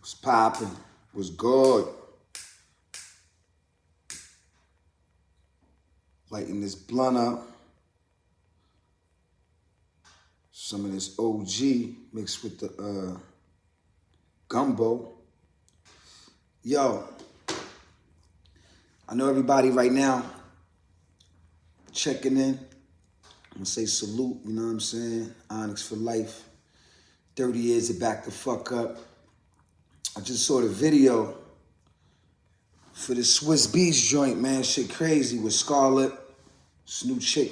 Was popping, was good. Lighting this blunt up. Some of this OG mixed with the gumbo. Yo, I know everybody right now checking in. I'm gonna say salute, you know what I'm saying? Onyx for life. 30 years to back the fuck up. I just saw the video for the Swizz joint, man. Shit crazy with Scarlet. This new chick,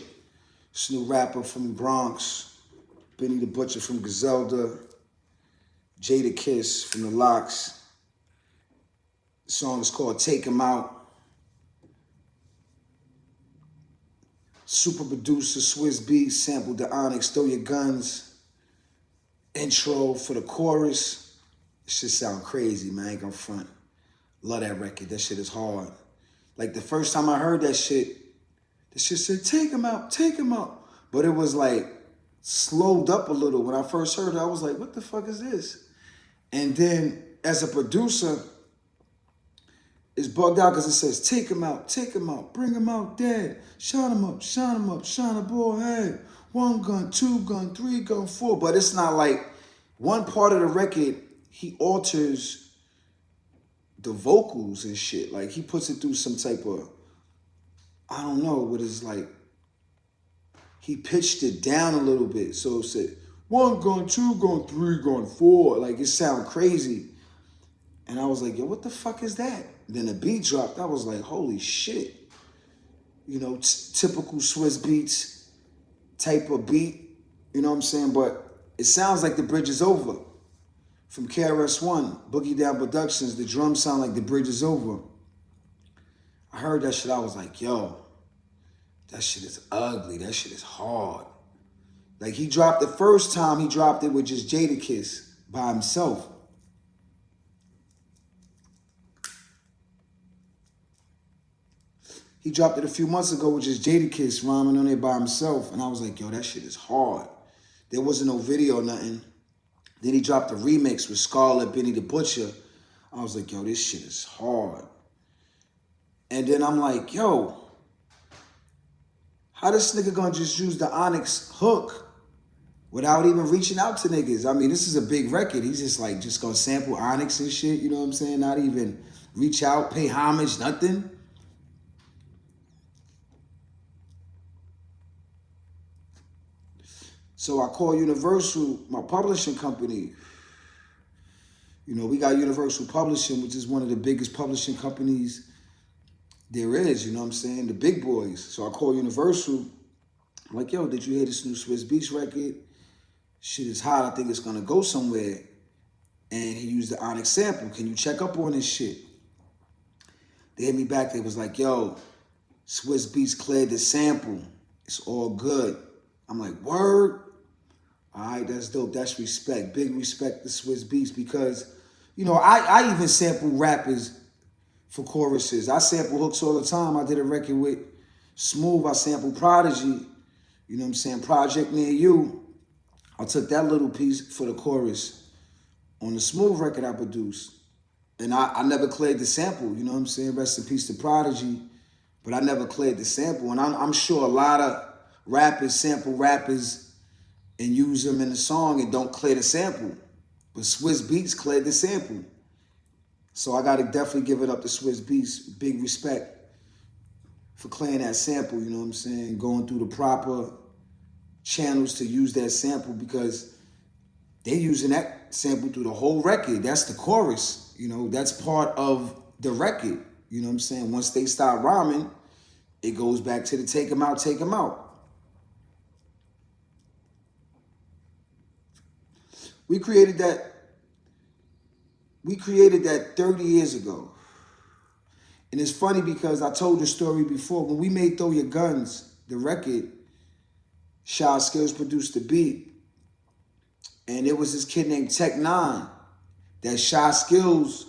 this new rapper from the Bronx. Benny the Butcher from Griselda. Jada Kiss from the Locks. The song is called Take 'Em Out. Super producer Swizz sampled the Onyx, Throw Your Guns. Intro for the chorus. Shit sound crazy, man. I ain't gonna front. Love that record. That shit is hard. Like the first time I heard that shit said, take him out, take him out. But it was like slowed up a little. When I first heard it, I was like, what the fuck is this? And then as a producer, it's bugged out because it says, take him out, bring him out dead. Shine him up, shine a boy head. 1 gun, 2 gun, 3 gun, 4. But it's not like one part of the record, he alters the vocals and shit. Like he puts it through some type of, I don't know what it's like. He pitched it down a little bit. So it said 1 gun, 2 gun, 3 gun, 4. Like it sound crazy. And I was like, yo, what the fuck is that? Then the beat dropped. I was like, holy shit. You know, typical Swizz Beatz type of beat. You know what I'm saying? But it sounds like the bridge is over. From KRS-One, Boogie Down Productions, the drums sound like the bridge is over. I heard that shit, I was like, yo, that shit is ugly, that shit is hard. Like he dropped the first time, he dropped it with just Jada Kiss by himself. He dropped it a few months ago with just Jada Kiss rhyming on it by himself. And I was like, yo, that shit is hard. There wasn't no video or nothing. Then he dropped a remix with Scarlet, Benny the Butcher. I was like, yo, this shit is hard. And then I'm like, yo, how this nigga gonna just use the Onyx hook without even reaching out to niggas? I mean, this is a big record. He's just like, just gonna sample Onyx and shit, you know what I'm saying? Not even reach out, pay homage, nothing. So I call Universal, my publishing company. You know, we got Universal Publishing, which is one of the biggest publishing companies there is, you know what I'm saying? The big boys. So I call Universal. I'm like, yo, did you hear this new Swizz record? Shit is hot. I think it's going to go somewhere. And he used the Onyx sample. Can you check up on this shit? They hit me back. They was like, yo, Swizz cleared the sample. It's all good. I'm like, word? All right, that's dope. That's respect. Big respect to Swizz because, you know, I even sample rappers for choruses. I sample hooks all the time. I did a record with Smooth. I sampled Prodigy. You know what I'm saying? Project Near You. I took that little piece for the chorus on the Smooth record I produced. And I never cleared the sample. You know what I'm saying? Rest in peace to Prodigy. But I never cleared the sample. And I'm sure a lot of rappers sample rappers and use them in the song and don't clear the sample. But Swizz cleared the sample. So I gotta definitely give it up to Swizz. Big respect for clearing that sample, you know what I'm saying? Going through the proper channels to use that sample because they're using that sample through the whole record. That's the chorus, you know, that's part of the record. You know what I'm saying? Once they start rhyming, it goes back to the take 'em out, take 'em out. We created that 30 years ago. And it's funny because I told the story before. When we made Throw Your Guns, the record, Shy Skills produced the beat. And there was this kid named Tech Nine that Shy Skills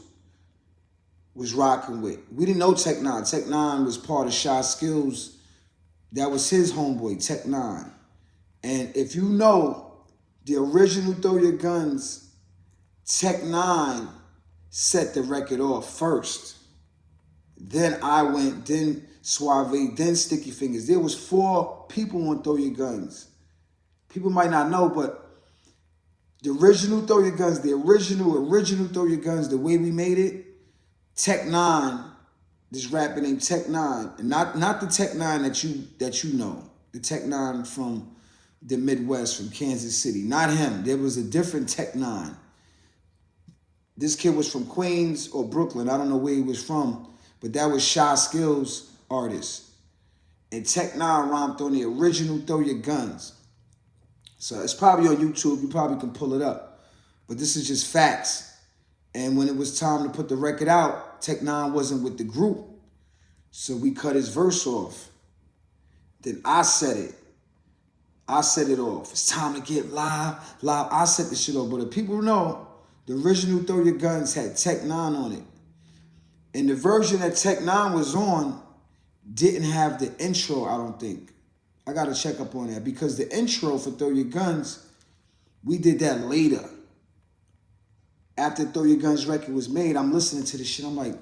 was rocking with. We didn't know Tech Nine. Tech Nine was part of Shy Skills. That was his homeboy, Tech Nine. And if you know the original Throw Your Guns, Tech Nine set the record off first. Then I went, then Suave, then Sticky Fingers. There was 4 people on Throw Your Guns. People might not know, but the original Throw Your Guns, the original Throw Your Guns, the way we made it, Tech 9, this rapper named Tech 9, and not the Tech 9 that you know, the Tech 9 from the Midwest, from Kansas City. Not him. There was a different Tech 9. This kid was from Queens or Brooklyn. I don't know where he was from, but that was Shy Skills' artist. And Tech 9 rhymed on the original Throw Your Guns. So it's probably on YouTube. You probably can pull it up. But this is just facts. And when it was time to put the record out, Tech 9 wasn't with the group. So we cut his verse off. Then I said it. I set it off. It's time to get live. I set the shit off. But if people know, the original Throw Your Guns had Tech 9 on it. And the version that Tech 9 was on didn't have the intro, I don't think. I got to check up on that. Because the intro for Throw Your Guns, we did that later. After Throw Your Guns record was made, I'm listening to this shit. I'm like,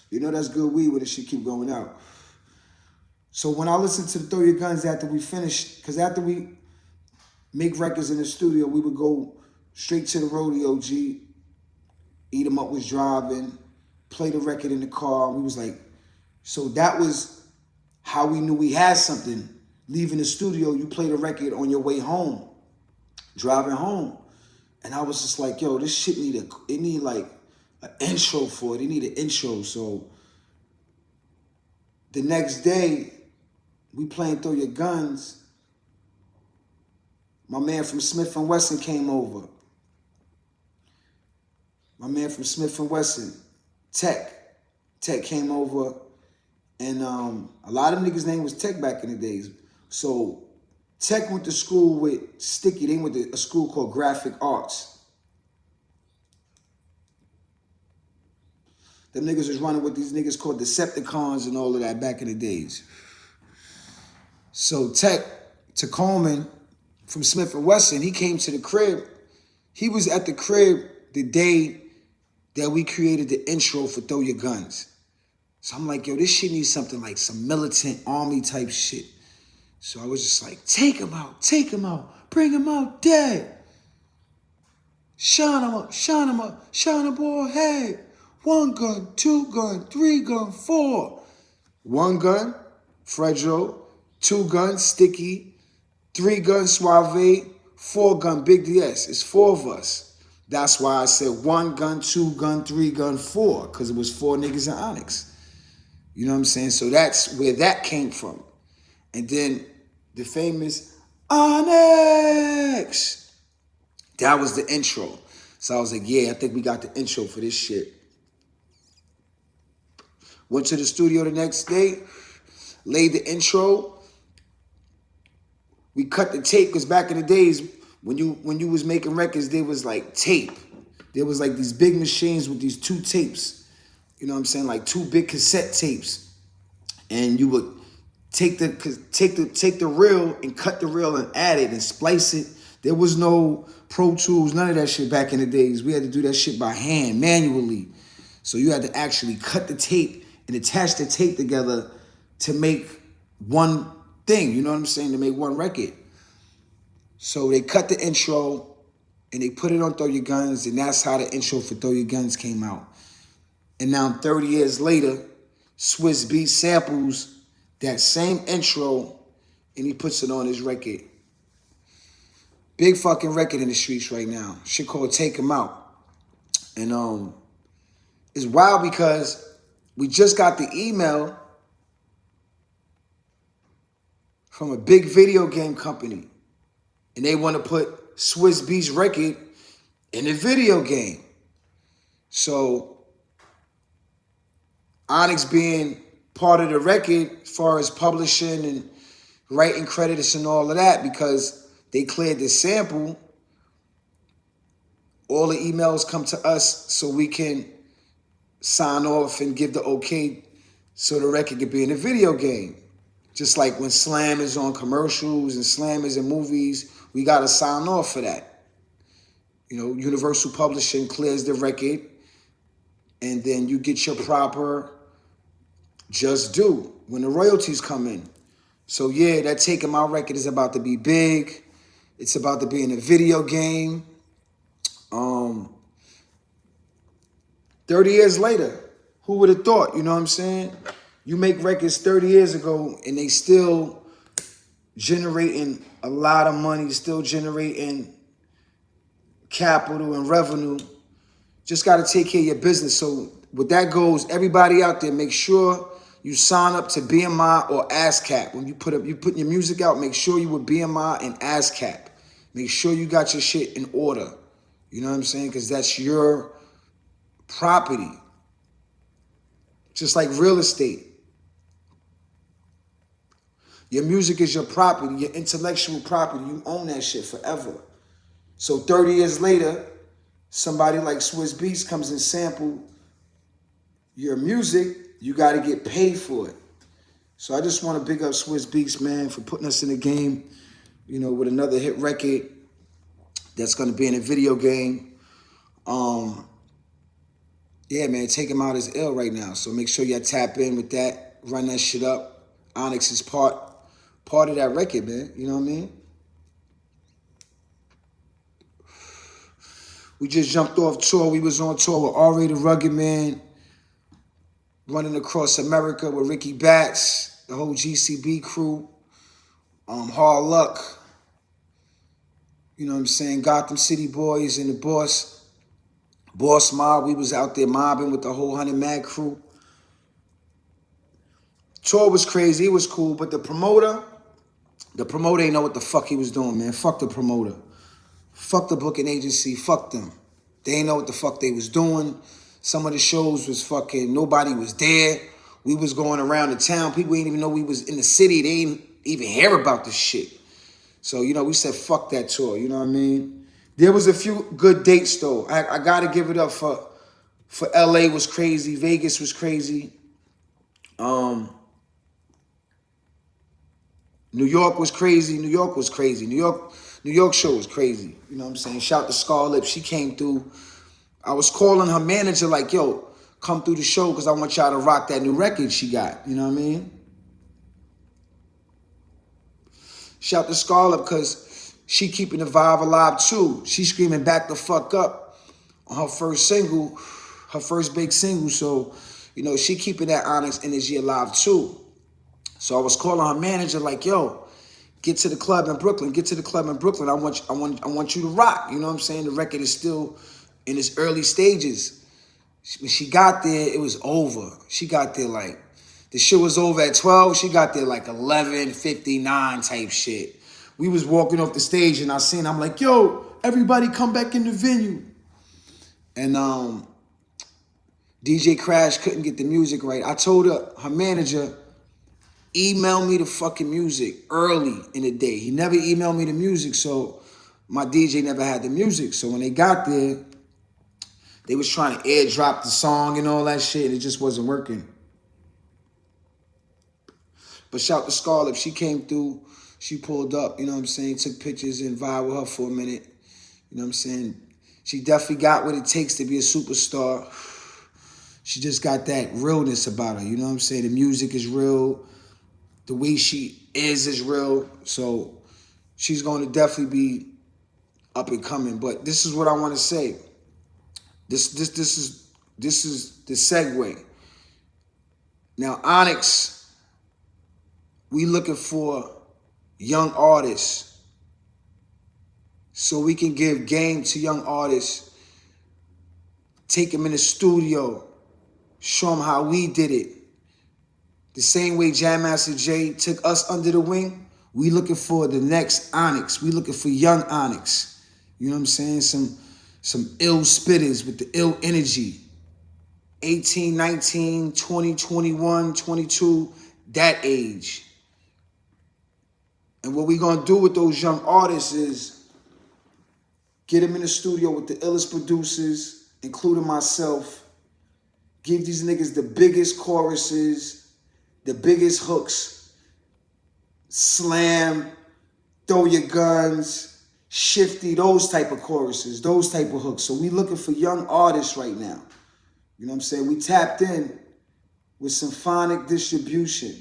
you know that's good weed when this shit keep going out. So when I listened to the Throw Your Guns after we finished, because after we make records in the studio, we would go straight to the rodeo, G. Eat 'em Up was driving, play the record in the car. We was like, so that was how we knew we had something. Leaving the studio, you play the record on your way home, driving home. And I was just like, yo, this shit need like an intro for it. It need an intro. So the next day, we playing Throw Your Guns. My man from Smith & Wesson came over. My man from Smith & Wesson, Tech came over. And a lot of niggas' name was Tech back in the days. So Tech went to school with Sticky. They went to a school called Graphic Arts. Them niggas was running with these niggas called Decepticons and all of that back in the days. So Coleman from Smith & Wesson, he came to the crib. He was at the crib the day that we created the intro for Throw Your Guns. So I'm like, yo, this shit needs something like some militant army type shit. So I was just like, take him out, bring him out dead. Shine him up, shine a boy head. 1 gun, 2 gun, 3 gun, 4. 1 gun, Fredro. 2 gun, Sticky. 3 gun, Suave. 4 gun, Big DS. It's 4 of us. That's why I said 1 gun, 2 gun, 3 gun, 4. Because it was 4 niggas in Onyx. You know what I'm saying? So that's where that came from. And then the famous Onyx. That was the intro. So I was like, yeah, I think we got the intro for this shit. Went to the studio the next day, laid the intro. We cut the tape, because back in the days, when you was making records, there was like tape. There was like these big machines with these 2 tapes. You know what I'm saying? Like 2 big cassette tapes. And you would take the reel and cut the reel and add it and splice it. There was no Pro Tools, none of that shit back in the days. We had to do that shit by hand, manually. So you had to actually cut the tape and attach the tape together to make one thing, you know what I'm saying? To make one record. So they cut the intro and they put it on Throw Your Guns, and that's how the intro for Throw Your Guns came out. And now 30 years later, Swizz Beatz samples that same intro and he puts it on his record. Big fucking record in the streets right now. Shit called Take 'Em Out. And it's wild because we just got the email from a big video game company. And they want to put Swizz Beatz record in the video game. So Onyx being part of the record as far as publishing and writing credits and all of that, because they cleared the sample, all the emails come to us so we can sign off and give the okay so the record could be in a video game. Just like when Slam is on commercials and Slam is in movies, we got to sign off for that. You know, Universal Publishing clears the record, and then you get your proper just due when the royalties come in. So yeah, that Taking My Record is about to be big. It's about to be in a video game. 30 years later, who would have thought, you know what I'm saying? You make records 30 years ago and they still generating a lot of money, still generating capital and revenue. Just got to take care of your business. So with that goes, everybody out there, make sure you sign up to BMI or ASCAP. When you putting your music out, make sure you with BMI and ASCAP. Make sure you got your shit in order. You know what I'm saying? Because that's your property. Just like real estate. Your music is your property, your intellectual property. You own that shit forever. So 30 years later, somebody like Swizz Beats comes and sample your music, you got to get paid for it. So I just want to big up Swizz Beats, man, for putting us in the game, you know, with another hit record that's going to be in a video game. Yeah, man, Take Him Out is ill right now. So make sure y'all tap in with that, run that shit up. Onyx is part of that record, man. You know what I mean? We just jumped off tour. We was on tour with R.A. the Rugged Man, running across America with Ricky Batts, the whole GCB crew, Hard Luck, you know what I'm saying, Gotham City Boys and the Boss Mob. We was out there mobbing with the whole 100 Mad crew. Tour was crazy, it was cool, but the promoter ain't know what the fuck he was doing, man. Fuck the promoter. Fuck the booking agency, fuck them. They ain't know what the fuck they was doing. Some of the shows was fucking, nobody was there. We was going around the town. People didn't even know we was in the city. They didn't even hear about this shit. So, you know, we said, fuck that tour, you know what I mean? There was a few good dates, though. I got to give it up for LA was crazy. Vegas was crazy. New York was crazy. New York was crazy. New York show was crazy. You know what I'm saying? Shout to Scarlet. She came through. I was calling her manager like, yo, come through the show because I want y'all to rock that new record she got. You know what I mean? Shout to Scarlet because she keeping the vibe alive too. She screaming back the fuck up on her first single, her first big single. So, you know, she keeping that Onyx energy alive too. So I was calling her manager like, yo, get to the club in Brooklyn. Get to the club in Brooklyn. I want you to rock. You know what I'm saying? The record is still in its early stages. When she got there, it was over. She got there like, the shit was over at 12. She got there like 11:59 type shit. We was walking off the stage and I'm like, yo, everybody come back in the venue. And DJ Crash couldn't get the music right. I told her manager, email me the fucking music early in the day. He never emailed me the music, so my DJ never had the music. So when they got there, they was trying to airdrop the song and all that shit, and it just wasn't working. But shout to Scarlet, she came through, she pulled up, you know what I'm saying, took pictures and vibed with her for a minute. You know what I'm saying? She definitely got what it takes to be a superstar. She just got that realness about her, you know what I'm saying? The music is real. The way she is real. So she's going to definitely be up and coming. But this is what I want to say. This is the segue. Now, Onyx, we looking for young artists so we can give game to young artists, take them in the studio, show them how we did it. The same way Jam Master Jay took us under the wing, we looking for the next Onyx. We looking for young Onyx. You know what I'm saying? Some ill spitters with the ill energy. 18, 19, 20, 21, 22, that age. And what we gonna do with those young artists is get them in the studio with the illest producers, including myself, give these niggas the biggest choruses, the biggest hooks, slam, throw your guns, shifty, those type of choruses, those type of hooks. So we looking for young artists right now. You know what I'm saying? We tapped in with Symphonic Distribution.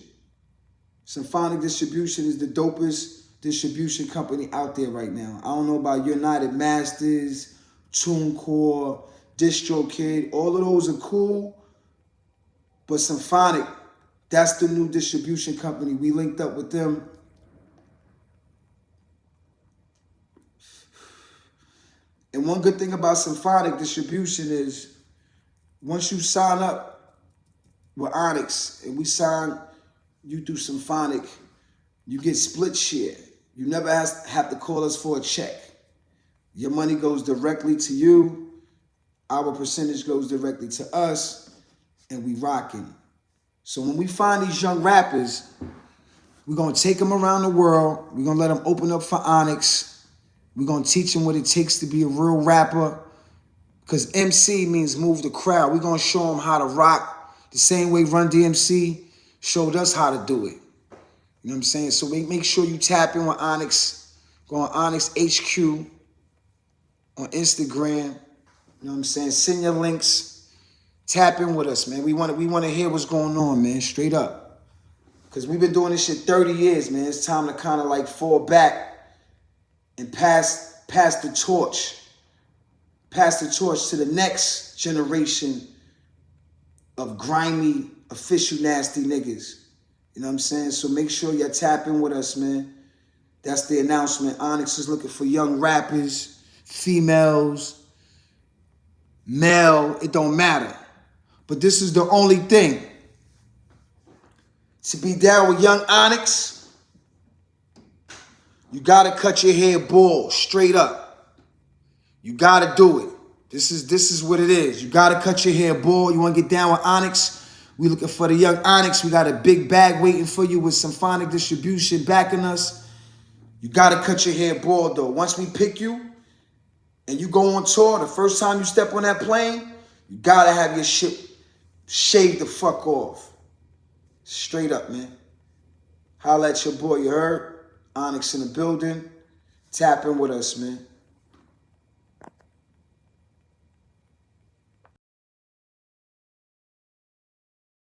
Symphonic Distribution is the dopest distribution company out there right now. I don't know about United Masters, TuneCore, DistroKid. All of those are cool. But Symphonic, that's the new distribution company. We linked up with them. And one good thing about Symphonic Distribution is once you sign up with Onyx and we sign you through Symphonic, you get split share. You never have to call us for a check. Your money goes directly to you. Our percentage goes directly to us, and we rocking. So when we find these young rappers, we're going to take them around the world. We're going to let them open up for Onyx. We're going to teach them what it takes to be a real rapper, because MC means move the crowd. We're going to show them how to rock the same way Run DMC showed us how to do it. You know what I'm saying? So make sure you tap in with Onyx. Go on Onyx HQ on Instagram. You know what I'm saying? Send your links. Tap in with us, man. We want to hear what's going on, man. Straight up. Because we've been doing this shit 30 years, man. It's time to kind of like fall back and pass the torch. Pass the torch to the next generation of grimy, official, nasty niggas. You know what I'm saying? So make sure you tap in with us, man. That's the announcement. Onyx is looking for young rappers, females, male, it don't matter. But this is the only thing. To be down with young Onyx, you gotta cut your hair bald, straight up. You gotta do it. This is what it is. You gotta cut your hair bald. You wanna get down with Onyx? We looking for the young Onyx. We got a big bag waiting for you with Symphonic Distribution backing us. You gotta cut your hair bald though. Once we pick you and you go on tour, the first time you step on that plane, you gotta have your shit shaved the fuck off. Straight up, man. Holla at your boy, you heard? Onyx in the building. Tap in with us, man.